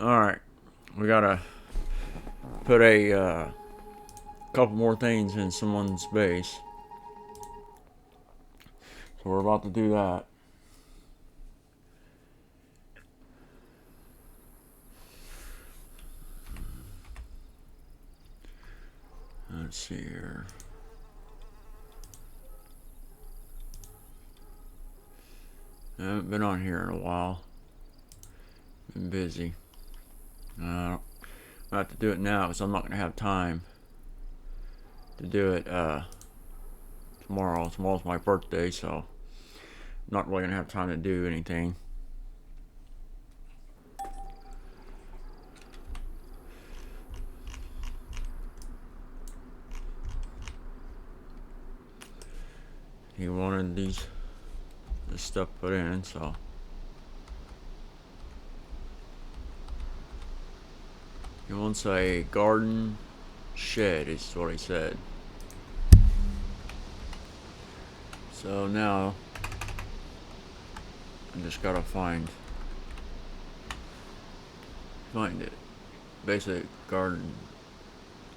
Alright, we gotta put a couple more things in someone's base. So we're about to do that. Let's see here. I haven't been on here in a while. Been busy. I have to do it now because I'm not going to have time to do it tomorrow. Tomorrow's my birthday, so I'm not really going to have time to do anything. He wanted this stuff put in, so he wants a garden shed, is what he said. So now I just gotta find it. Basic garden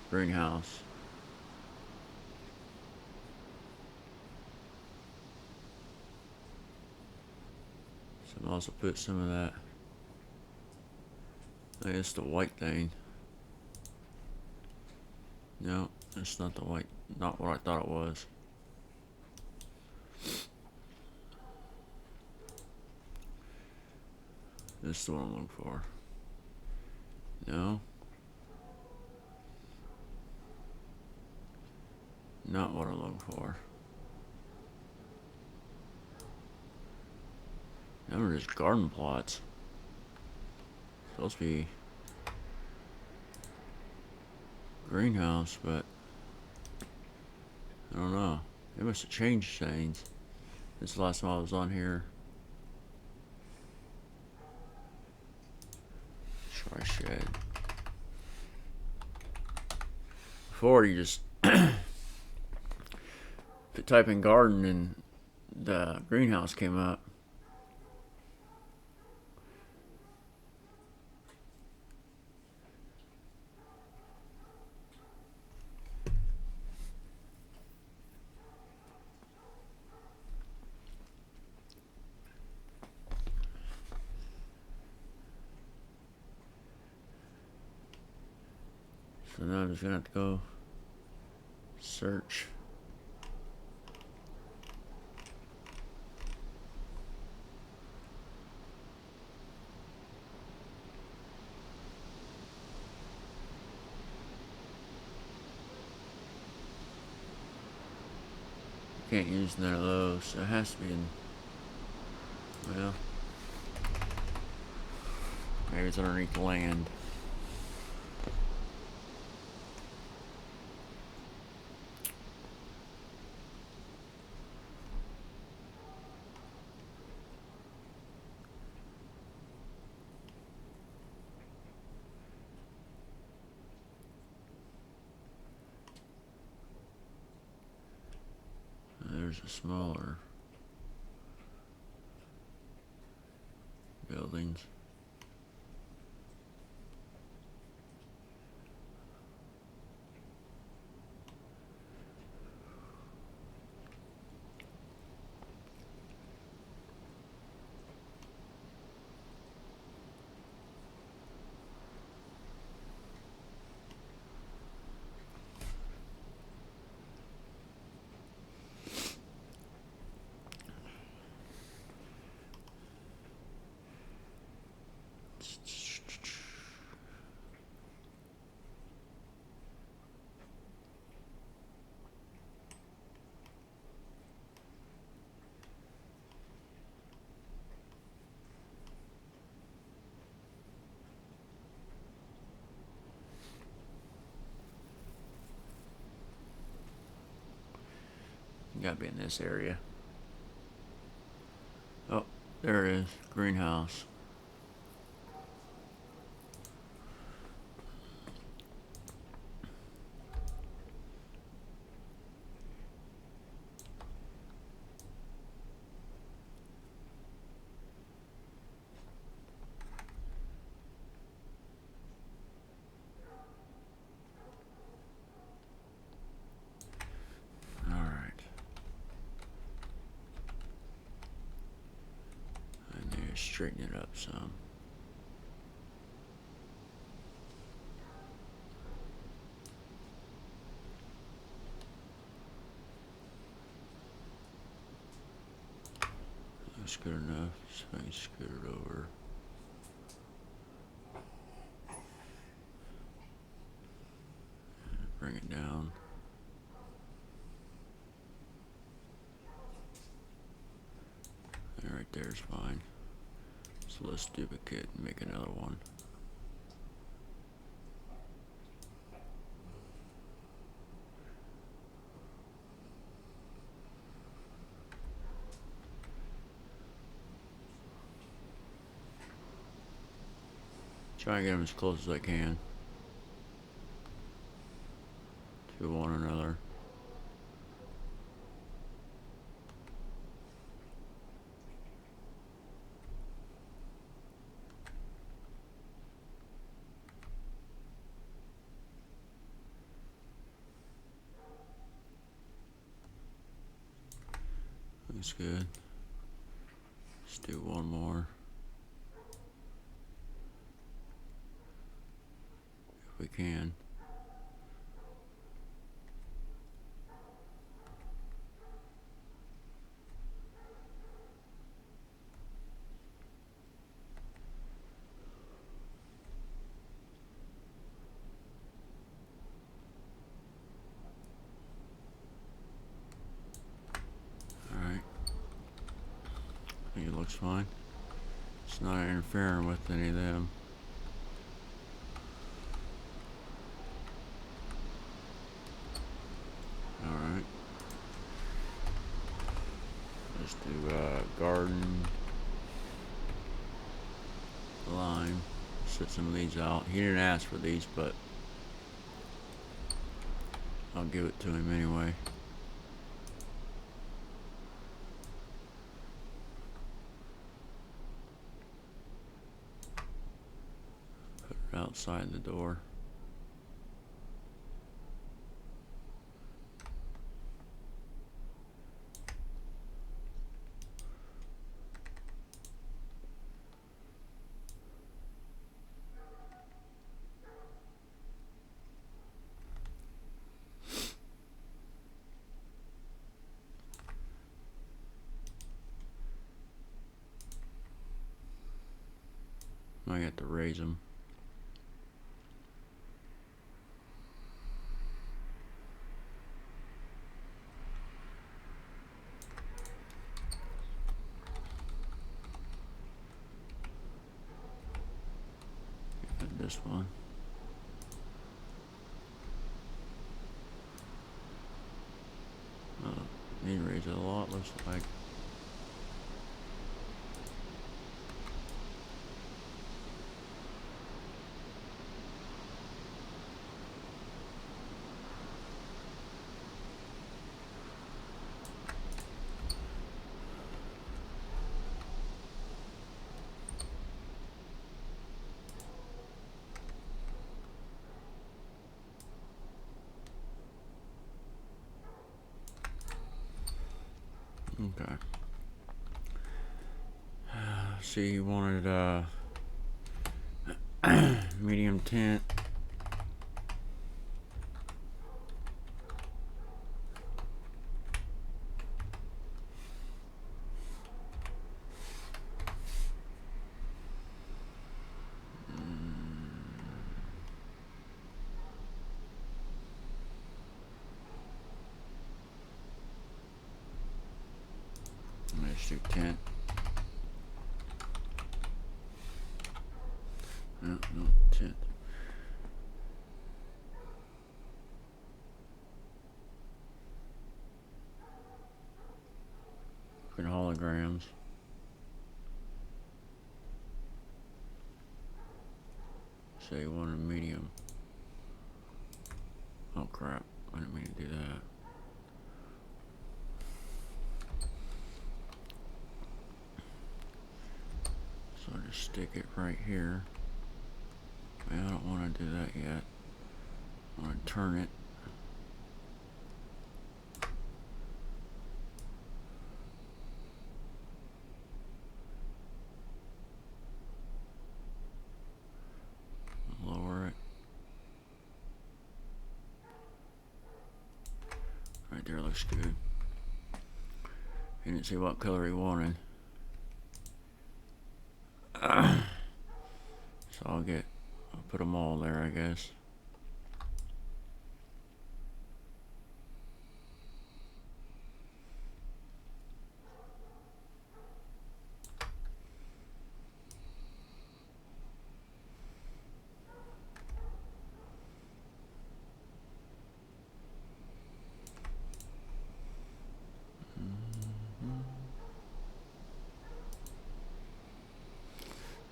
greenhouse. So I'll also put some of that. I guess the white thing. No, it's not the white. Not what I thought it was. This is what I'm looking for. No. Not what I'm looking for. Them are just garden plots. Supposed to be greenhouse, but I don't know. They must have changed things. This is the last time I was on here. Try shed. Before you just type in garden and the greenhouse came up. So now I'm just gonna have to go search. Can't use none of those, so it has to be in, well, maybe it's underneath the land. There's a smaller buildings. Gotta be in this area. Oh, there it is. Greenhouse. straighten it up some. That's good enough. So I can scoot it over. Bring it down. And right there is fine. So let's duplicate and make another one. Try and get them as close as I can to one another. That's good. Let's do one more. If we can. Alright. I think it looks fine. It's not interfering with any of them. Alright. Let's do garden lime. Set some of these out. He didn't ask for these, but I'll give it to him anyway. Put it outside the door. I got to raise them. Got this one. Need to raise it a lot, looks like. Okay. See, you wanted medium tint. Let's do tint. No, tint. Put holograms. Say you wanted medium. Oh crap, I didn't mean to do that. So I just stick it right here. I don't want to do that yet. I want to turn it. there looks good. He didn't see what color he wanted. So I'll put them all there, I guess.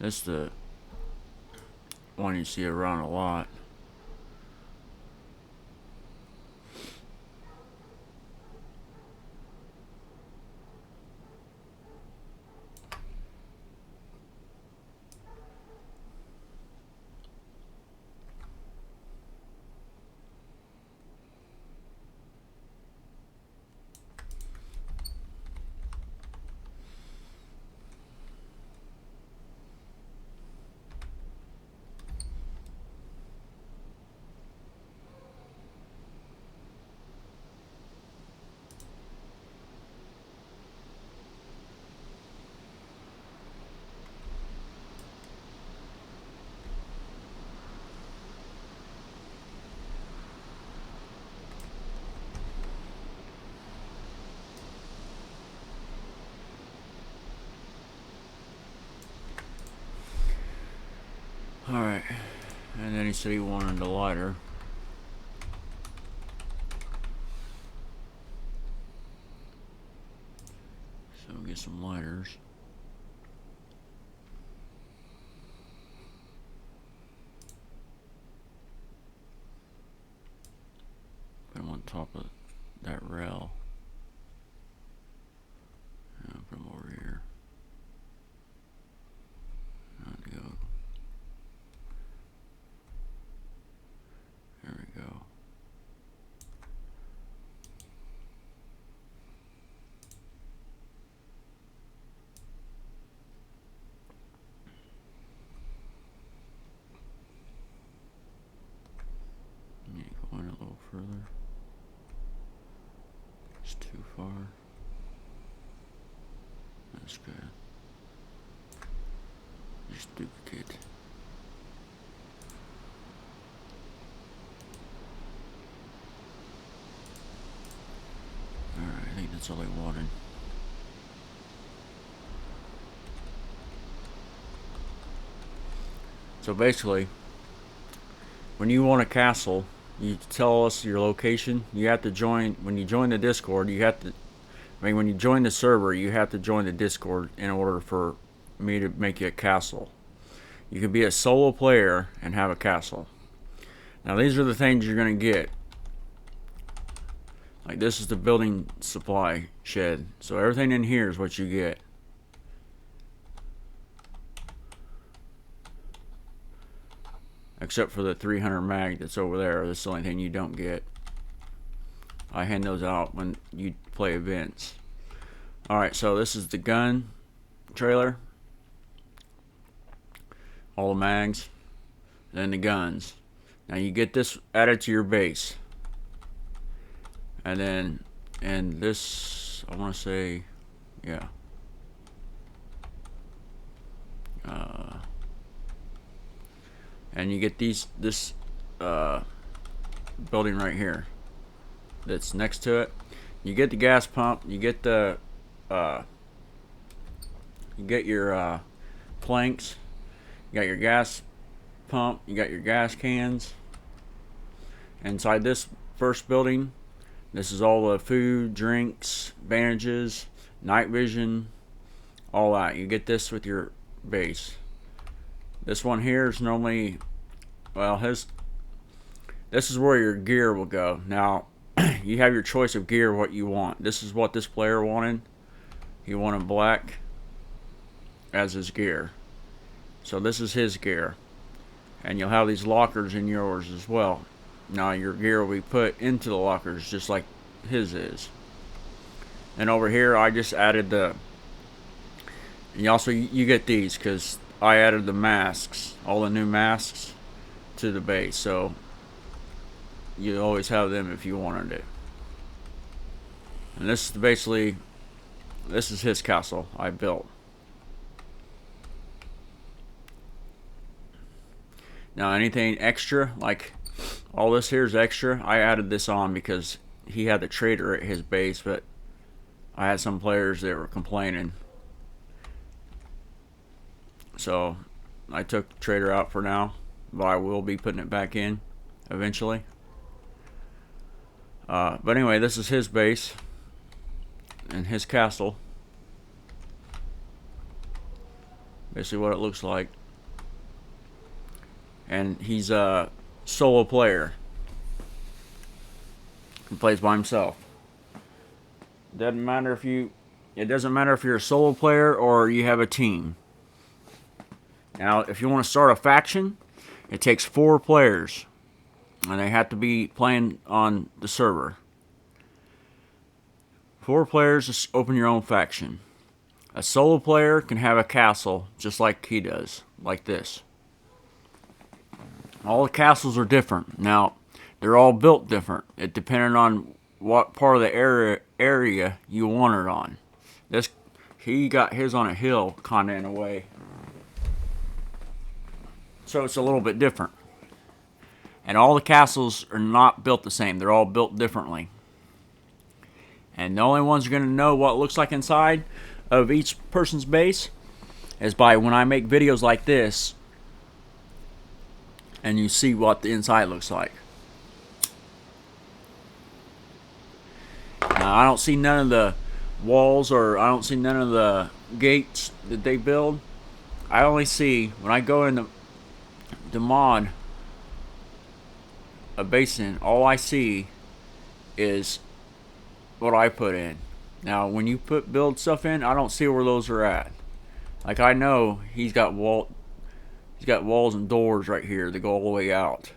That's the one you see around a lot. Alright, and then he said he wanted the lighter. So we'll get some lighters. Put them on top of that rail. And I'll put them over here. There we go. There we go. Need to go in a little further. It's too far. That's good. Just duplicate. Alright, I think that's all I wanted. So basically, when you want a castle, you tell us your location. You have to join, when you join the Discord, you have to, when you join the server, you have to join the Discord in order for me to make you a castle. You can be a solo player and have a castle. Now these are the things you're going to get. Like this is the building supply shed. So everything in here is what you get. Except for the 300 mag that's over there. That's the only thing you don't get. I hand those out when you play events. Alright, so this is the gun trailer. All the mags. Then the guns. Now you get this added to your base. And then, and this, I want to say, yeah. And you get this building right here that's next to it. You get the gas pump. You get the you get your planks. You got your gas pump. You got your gas cans. Inside this first building, this is all the food, drinks, bandages, night vision, all that. You get this with your base. This one here is normally, well, this is where your gear will go. Now, you have your choice of gear, what you want. This is what this player wanted. He wanted black as his gear. So this is his gear. And you'll have these lockers in yours as well. Now your gear will be put into the lockers just like his is. And over here I just added the, and you get these because I added the masks, all the new masks to the base, so you always have them if you wanted it. And this is basically, this is his castle I built. Now anything extra, like all this here is extra, I added this on because he had the trader at his base, but I had some players that were complaining. So I took the trader out for now, but I will be putting it back in eventually. But anyway, this is his base and his castle. Basically what it looks like. And he's a solo player. He plays by himself. It doesn't matter if you're a solo player or you have a team. Now, if you want to start a faction, it takes 4 players. And they have to be playing on the server. 4 players to open your own faction. A solo player can have a castle just like he does, like this. All the castles are different. Now, they're all built different. It depending on what part of the area you want it on. He got his on a hill, kinda in a way. So it's a little bit different. And all the castles are not built the same. They're all built differently. And the only ones you're going to know what it looks like inside of each person's base is by when I make videos like this and you see what the inside looks like. Now, I don't see none of the walls or I don't see none of the gates that they build. I only see, when I go in the mod a basin, all I see is what I put in. Now when you build stuff in, I don't see where those are at. Like I know he's got walls and doors right here that go all the way out,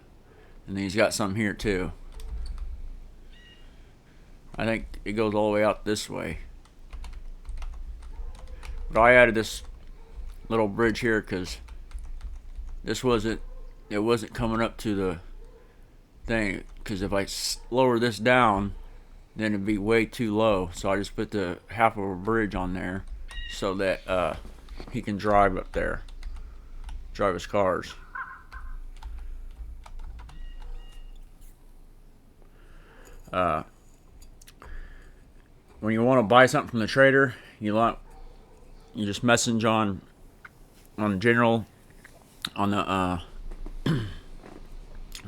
and then he's got some here too. I think it goes all the way out this way, but I added this little bridge here because it wasn't coming up to the thing, because if I lower this down then it'd be way too low, so I just put the half of a bridge on there so that he can drive up there, drive his cars. When you want to buy something from the trader, you just message on general on the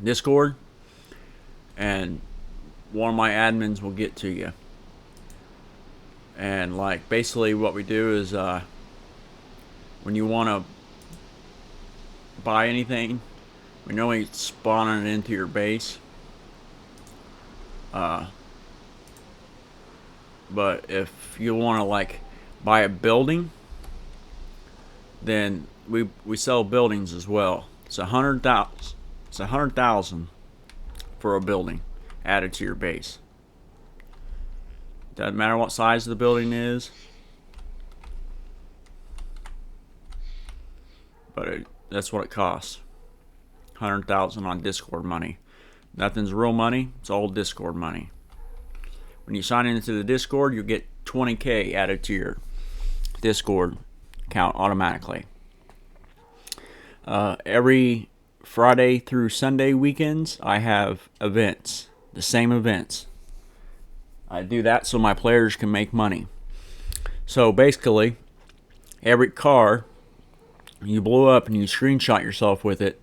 Discord, and one of my admins will get to you. And like basically what we do is when you want to buy anything, we normally spawn it into your base. But if you want to like buy a building, then we sell buildings as well. It's $100,000 for a building added to your base. Doesn't matter what size the building is, but that's what it costs. $100,000 on Discord money. Nothing's real money. It's all Discord money. When you sign into the Discord, you get 20K added to your Discord account automatically. Every Friday through Sunday weekends, I have events. The same events. I do that so my players can make money. So basically, every car you blow up and you screenshot yourself with it,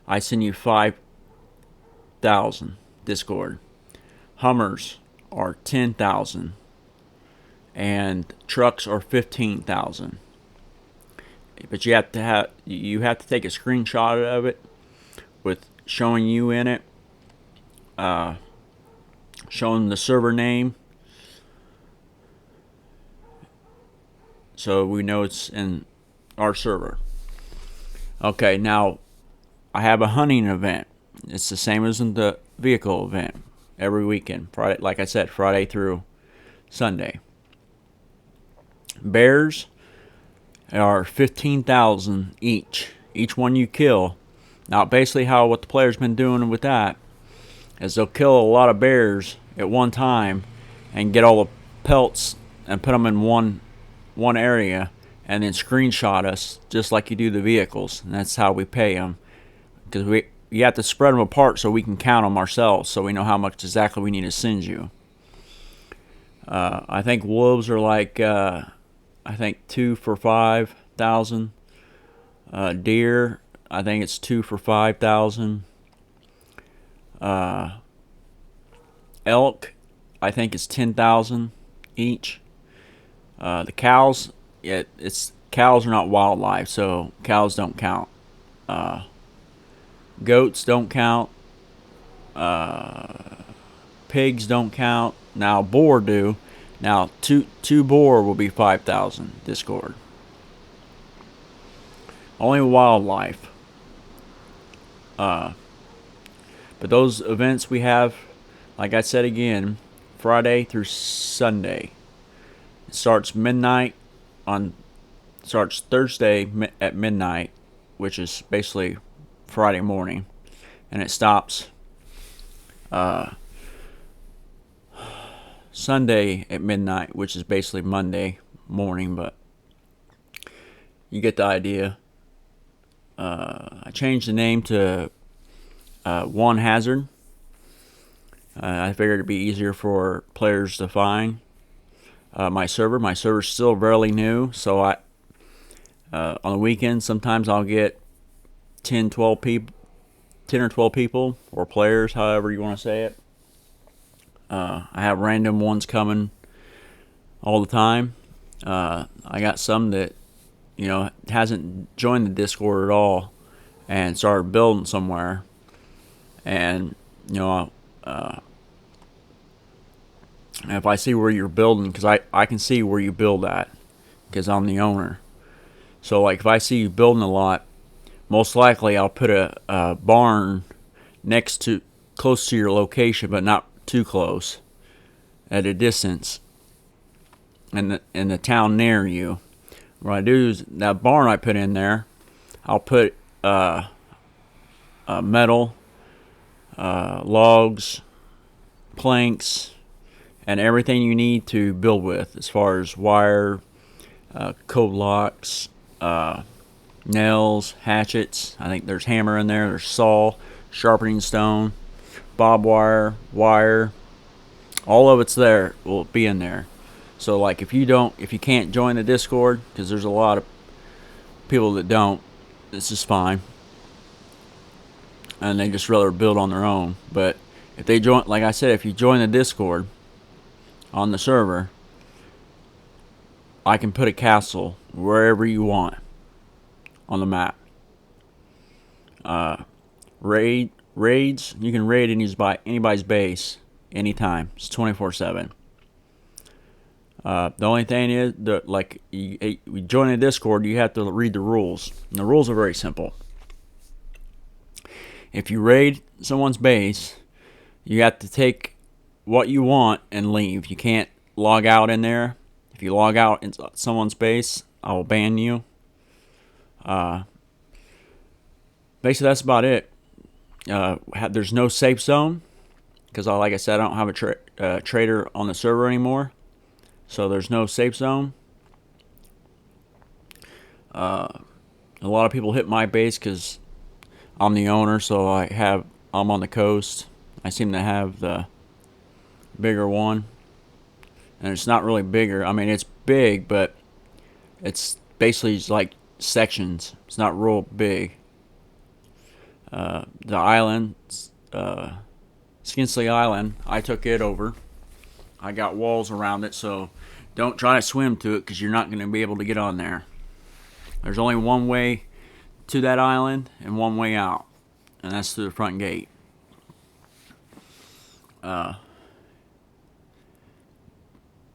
I send you 5,000 Discord. Hummers are 10,000, and trucks are 15,000. But you have to take a screenshot of it with showing you in it, showing the server name, so we know it's in our server. Okay, now I have a hunting event. It's the same as in the vehicle event every weekend. Friday, like I said, Friday through Sunday. Bears are 15,000 each. Each one you kill. Now, basically, what the player's been doing with that is they'll kill a lot of bears at one time and get all pelts and put them in one area, and then screenshot us just like you do the vehicles, and that's how we pay them. Because you have to spread them apart so we can count them ourselves, so we know how much exactly we need to send you. I think wolves are like I think 2 for 5,000. Deer, I think it's 2 for 5,000. Elk, I think it's 10,000 each. The cows, cows are not wildlife, so cows don't count. Goats don't count. Pigs don't count. Now boar do. Now two boar will be 5,000 Discord. Only wildlife. But those events we have, like I said again, Friday through Sunday. It starts Thursday at midnight, which is basically Friday morning, and it stops Sunday at midnight, which is basically Monday morning, but you get the idea. I changed the name to One Hazard. I figured it'd be easier for players to find my server. My server's still fairly new, so on the weekends sometimes I'll get 10 or 12 people, or players, however you want to say it. I have random ones coming all the time. I got some that hasn't joined the Discord at all and started building somewhere, and if I see where you're building, because I can see where you build at, because I'm the owner. So like if I see you building a lot, most likely I'll put a barn close to your location, but not too close, at a distance, in the town near you. What I do is, that barn I put in there, I'll put metal, logs, planks, and everything you need to build with, as far as wire, code locks, nails, hatchets. I think there's hammer in there. There's saw, sharpening stone, bob wire, all of it's there. Will be in there. So like if you can't join the Discord, because there's a lot of people that don't, this is fine, and they just rather build on their own. But if they join, like I said, if you join the Discord on the server, I can put a castle wherever you want on the map. Raids, you can raid anybody's base anytime. It's 24/7. The only thing is that, like, you join a Discord, you have to read the rules. And the rules are very simple. If you raid someone's base, you have to take what you want and leave. You can't log out in there. If you log out in someone's base, I will ban you. Basically, that's about it. There's no safe zone, because like I said, I don't have a trader on the server anymore. So there's no safe zone. A lot of people hit my base because I'm the owner, so I'm on the coast. I seem to have the bigger one, and it's not really bigger. I mean, it's big, but it's basically like sections. It's not real big. The island, Skinsley Island, I took it over. I got walls around it, so don't try to swim to it, because you're not going to be able to get on there. There's only one way to that island and one way out, and that's through the front gate.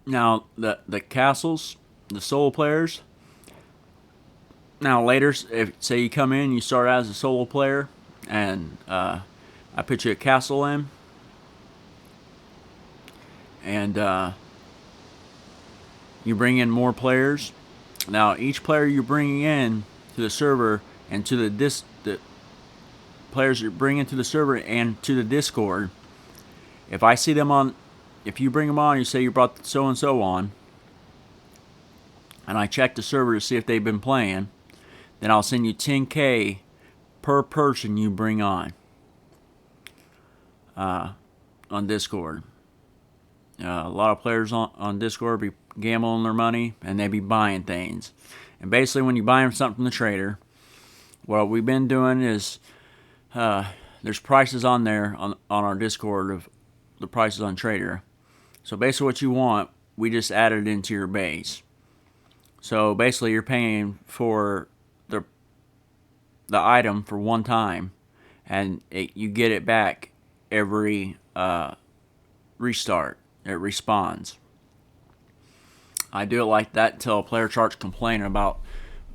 Now the castles, the solo players. Now later, if say you come in, you start out as a solo player, and I put you a castle in, and you bring in more players. Now each player you're bringing in to the server and to the players you're bringing to the server and to the Discord, if I see them on if you bring them on, you say you brought so and so on, and I check the server to see if they've been playing, then I'll send you 10K per person you bring on Discord. A lot of players on Discord be gambling their money, and they be buying things. And basically, when you buy something from the trader, what we've been doing is there's prices on there on our Discord of the prices on Trader. So basically, what you want, we just added into your base. So basically, you're paying for the item for one time, and you get it back every restart. It respawns. I do it like that until a player starts complaining about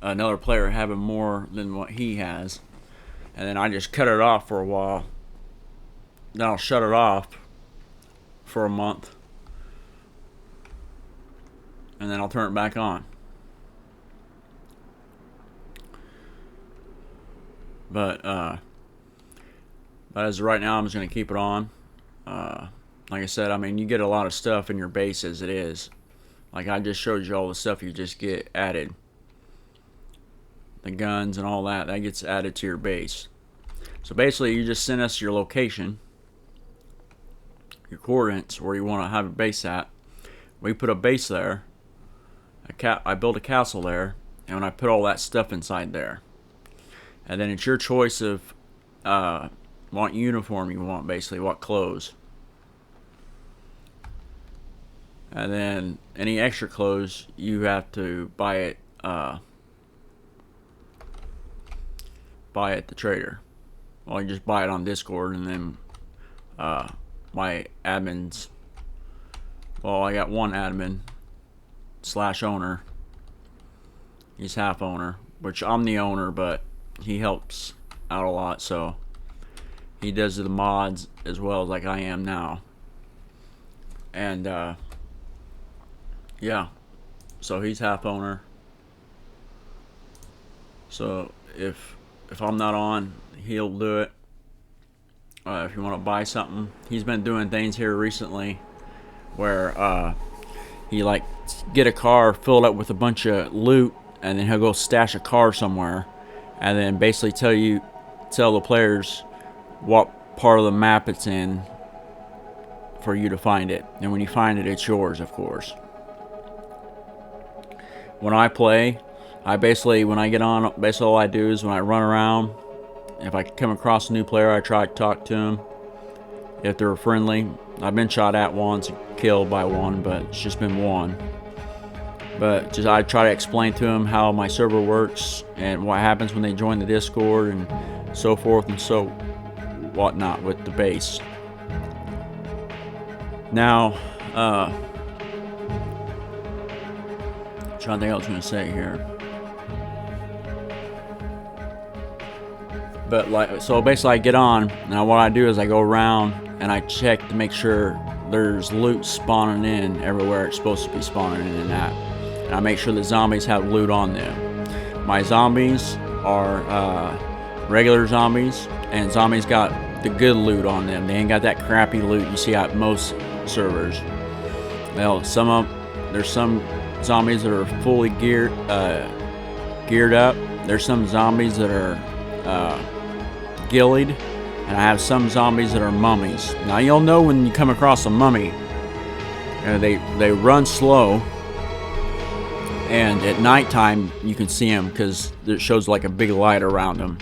another player having more than what he has, and then I just cut it off for a while. Then I'll shut it off for a month, and then I'll turn it back on. But as of right now, I'm just going to keep it on. Like I said, I mean, you get a lot of stuff in your base as it is. Like I just showed you all the stuff you just get added. The guns and all that gets added to your base. So basically, you just send us your location, your coordinates, where you want to have a base at. We put a base there. I build a castle there, and I put all that stuff inside there. And then it's your choice of what uniform you want, basically, what clothes. And then any extra clothes, you have to buy it at the trader. Well, you just buy it on Discord, and then my admins. Well, I got one admin / owner. He's half owner, which I'm the owner, but he helps out a lot, so he does the mods as well as like I am now. And yeah, so he's half owner. So if I'm not on, he'll do it. If you want to buy something, he's been doing things here recently where he like get a car filled up with a bunch of loot, and then he'll go stash a car somewhere, and then basically tell the players what part of the map it's in for you to find it. And when you find it, it's yours, of course. When I play, when I get on, basically all I do is when I run around, if I come across a new player, I try to talk to them. If they're friendly, I've been shot at once and killed by one, but it's just been one. But I try to explain to them how my server works and what happens when they join the Discord and so forth and so whatnot with the base. Now, trying to think what I was going to say here. But so basically I get on, and what I do is I go around and I check to make sure there's loot spawning in everywhere it's supposed to be spawning in and at. And I make sure the zombies have loot on them. My zombies are regular zombies, and zombies got the good loot on them. They ain't got that crappy loot you see at most servers. Well, there's some zombies that are fully geared up. There's some zombies that are gillied, and I have some zombies that are mummies. Now you'll know when you come across a mummy. They run slow, and at nighttime you can see them because it shows like a big light around them.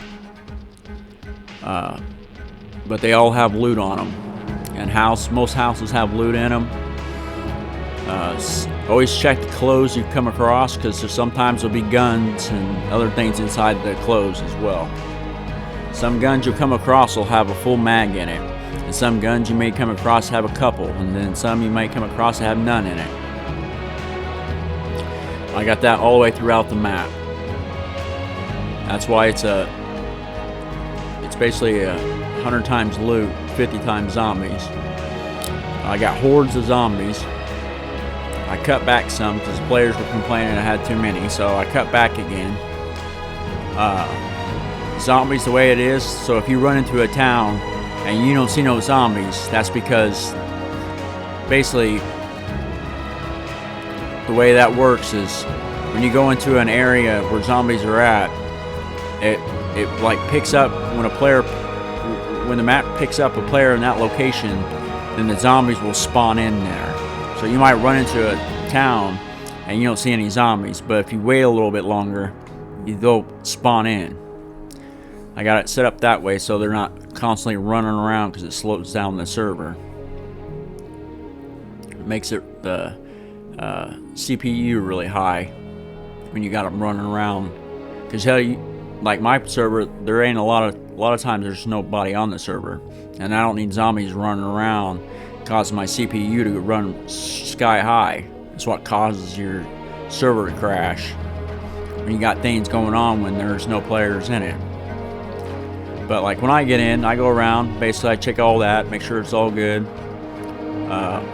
But they all have loot on them, and most houses have loot in them. Always check the clothes you come across, because sometimes there'll be guns and other things inside the clothes as well. Some guns you'll come across will have a full mag in it, and some guns you may come across have a couple, and then some you may come across have none in it. I got that all the way throughout the map. That's why it's basically 100 times loot, 50 times zombies. I got hordes of zombies. I cut back some because the players were complaining I had too many, so I cut back again. Zombies the way it is, so if you run into a town and you don't see no zombies, that's because basically, the way that works is when you go into an area where zombies are at, it like picks up when the map picks up a player in that location, then the zombies will spawn in there. So you might run into a town and you don't see any zombies, but if you wait a little bit longer, they'll spawn in. I got it set up that way so they're not constantly running around because it slows down the server. It makes it the CPU really high when you got them running around. Because like my server, there ain't a lot of times there's nobody on the server, and I don't need zombies running around causing my CPU to run sky high. That's what causes your server to crash when you got things going on when there's no players in it. But like when I get in, I go around, basically I check all that, make sure it's all good.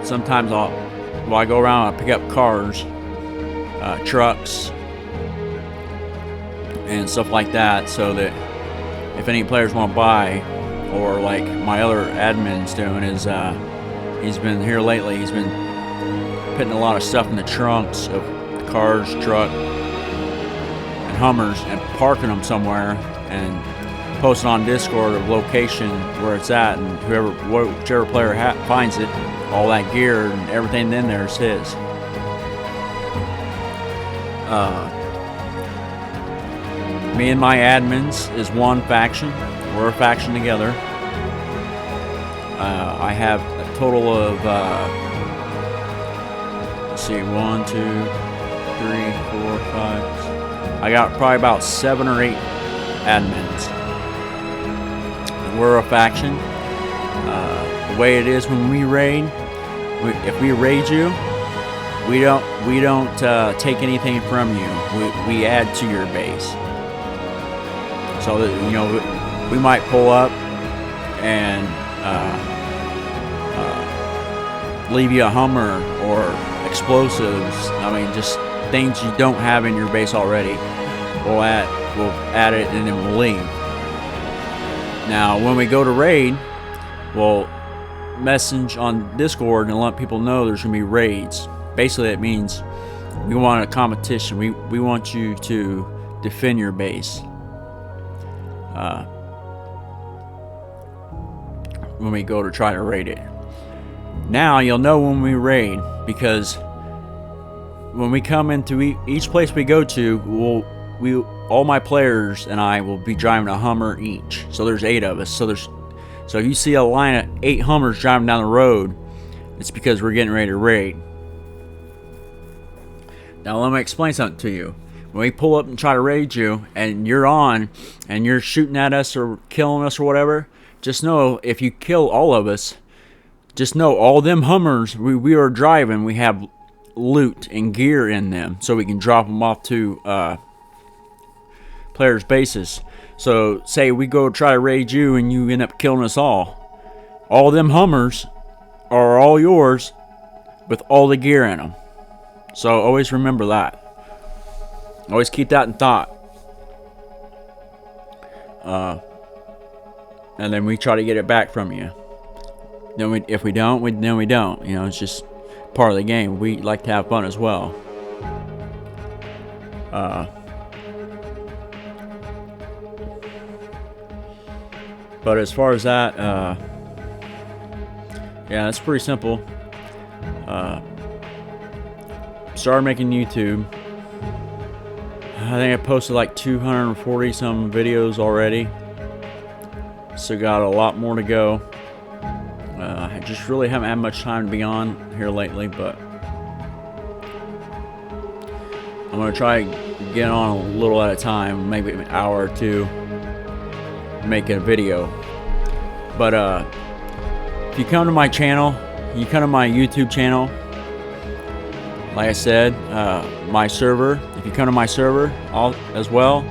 Sometimes I go around, I pick up cars, trucks, and stuff like that, so that if any players want to buy, or like my other admin's doing is he's been here lately, he's been putting a lot of stuff in the trunks of cars, truck, and Hummers and parking them somewhere and posting on Discord a location where it's at, and whichever player finds it, all that gear and everything in there is his. Me and my admins is one faction. We're a faction together. I have a total of let's see, 1, 2, 3, 4, 5. I got probably about 7 or 8 admins. We're a faction. The way it is when we raid, if we raid you, we don't take anything from you. We add to your base. So that, you know, we might pull up and leave you a Hummer or explosives. I mean, just things you don't have in your base already. We'll add it and then we'll leave. Now, when we go to raid, we'll message on Discord and let people know there's gonna be raids. Basically, it means we want a competition. We want you to defend your base. When we go to try to raid it. Now you'll know when we raid, because when we come into each place we go to, all my players and I will be driving a Hummer each. So there's 8 of us. So if you see a line of 8 Hummers driving down the road, it's because we're getting ready to raid. Now let me explain something to you. When we pull up and try to raid you, and you're on, and you're shooting at us or killing us or whatever, just know if you kill all of us, just know all them Hummers we are driving, we have loot and gear in them, so we can drop them off to players' bases. So say we go try to raid you and you end up killing us all them Hummers are all yours with all the gear in them. So always remember that. Always keep that in thought. And then we try to get it back from you. Then if we don't, then we don't. You know, it's just part of the game. We like to have fun as well. But as far as that, yeah, it's pretty simple. Started making YouTube. I think I posted like 240 some videos already. So got a lot more to go. I just really haven't had much time to be on here lately, but I'm gonna try to get on a little at a time, maybe an hour or two, making a video. But if you come to my channel, you come to my YouTube channel, like I said, my server, if you come to my server as well,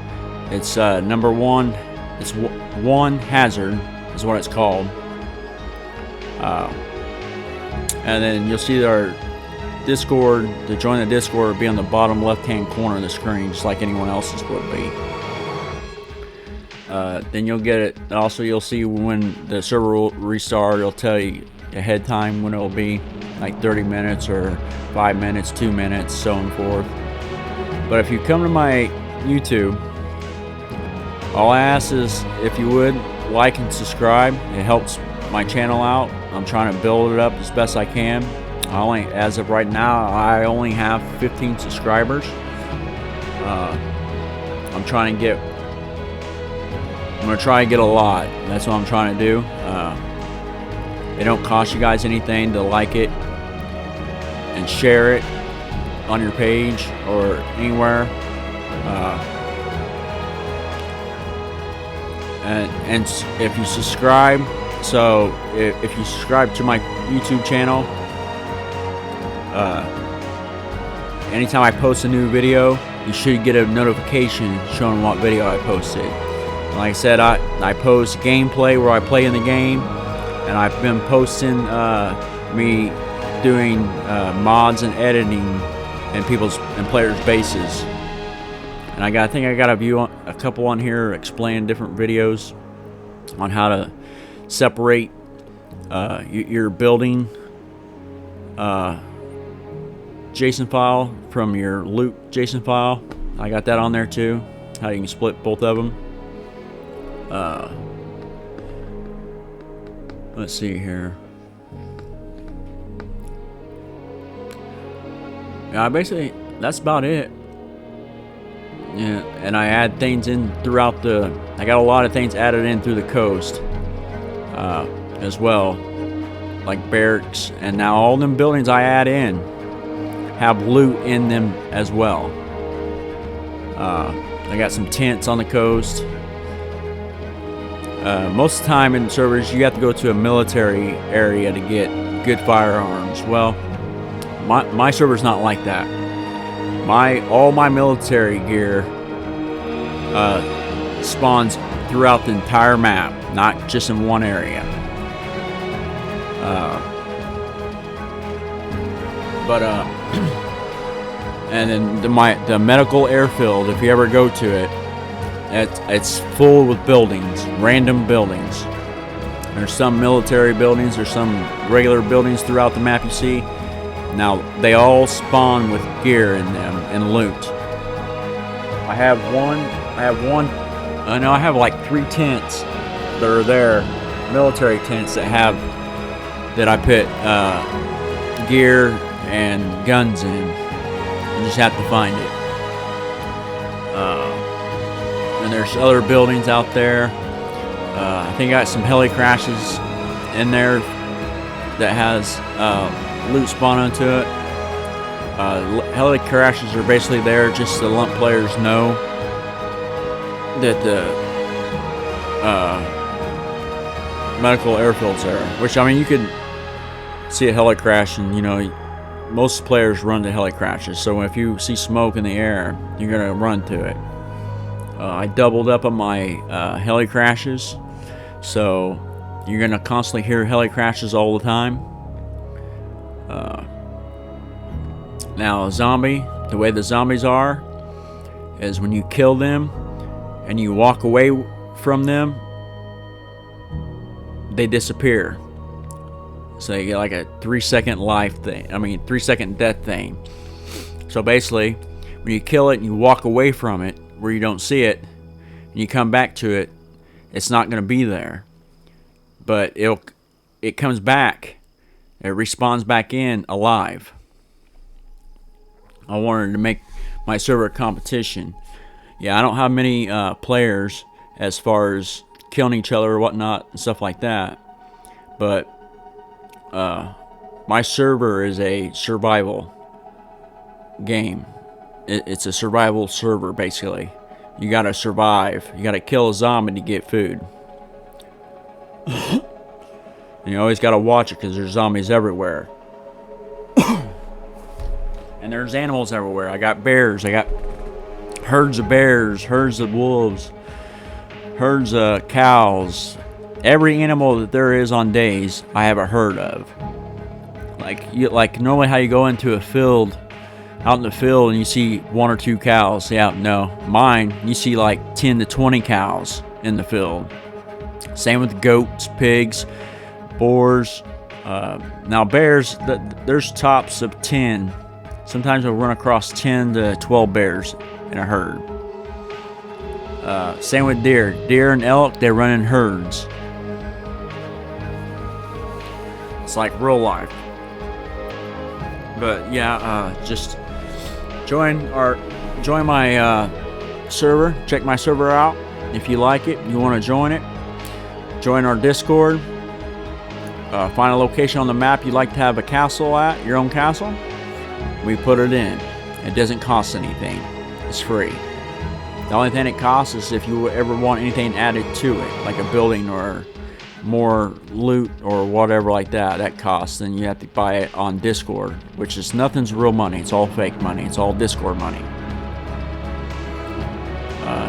it's number 1, it's 1 Hazard is what it's called. And then you'll see our Discord. To join the Discord will be on the bottom left hand corner of the screen, just like anyone else's would be. Then you'll get it. Also, you'll see when the server will restart. It'll tell you ahead time when it will be. like 30 minutes or 5 minutes, 2 minutes, so on and forth. But if you come to my YouTube, all I ask is if you would like and subscribe. It helps my channel out. I'm trying to build it up as best I can. As of right now, I only have 15 subscribers. I'm gonna try to get a lot. That's what I'm trying to do. It don't cost you guys anything to like it and share it on your page or anywhere. And if you subscribe, so if you subscribe to my YouTube channel, anytime I post a new video, you should get a notification showing what video I posted. Like I said, I post gameplay where I play in the game, and I've been posting me doing mods and editing and players' bases. And I think I got a couple on here explaining different videos on how to separate your building JSON file from your loot JSON file. I got that on there too. How you can split both of them. Let's see here. Yeah, basically that's about it. Yeah, and I add things in throughout I got a lot of things added in through the coast as well, like barracks, and now all them buildings I add in have loot in them as well. I got some tents on the coast. Most of the time in servers you have to go to a military area to get good firearms. Well, my server's not like that. All my military gear spawns throughout the entire map, not just in one area. And then the medical airfield, if you ever go to it, it's full with buildings, random buildings. There's some military buildings, there's some regular buildings throughout the map you see. Now they all spawn with gear in them and loot. I have like 3 tents that are there, military tents that I put gear and guns in. You just have to find it. And there's other buildings out there. I think I got some heli crashes in there that has loot spawn onto it. Heli crashes are basically there just to let players know that the medical airfield's there. Which, I mean, you could see a heli crash, and most players run to heli crashes. So if you see smoke in the air, you're gonna run to it. I doubled up on my heli crashes, so you're gonna constantly hear heli crashes all the time. Now, the way the zombies are is when you kill them and you walk away from them, they disappear. So you get like a 3-second life thing. 3-second death thing. So basically, when you kill it and you walk away from it where you don't see it, and you come back to it, it's not going to be there. But it comes back. It respawns back in alive. I wanted to make my server a competition. Yeah, I don't have many players as far as killing each other or whatnot and stuff like that. But my server is a survival game. It's a survival server, basically. You gotta survive. You gotta kill a zombie to get food. And you always gotta watch it because there's zombies everywhere. And there's animals everywhere. I got bears. I got herds of bears, herds of wolves, herds of cows. Every animal that there is on DayZ, I have a herd of. Like normally how you go into a field, out in the field, and you see 1 or 2 cows. Yeah, no, mine, you see like 10 to 20 cows in the field. Same with goats, pigs, boars, Now bears, there's tops of 10. Sometimes we'll run across 10 to 12 bears in a herd. Same with deer. Deer and elk, they run in herds. It's like real life. But yeah, just join my server. Check my server out if you like it. You want to join it. Join our Discord. Find a location on the map you'd like to have a castle at, your own castle. We put it in. It doesn't cost anything. It's free. The only thing it costs is if you ever want anything added to it, like a building or more loot or whatever like that, that costs. Then you have to buy it on Discord, which is nothing's real money. It's all fake money. It's all Discord money.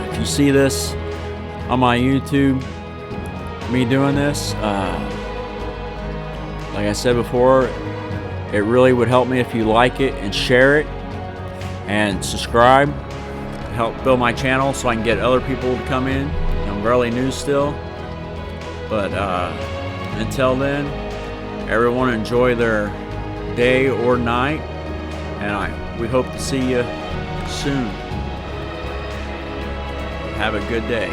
If you see this on my YouTube, me doing this, like I said before, it really would help me if you like it and share it and subscribe. Help build my channel so I can get other people to come in. I'm barely new still. But until then, everyone enjoy their day or night. And we hope to see you soon. Have a good day.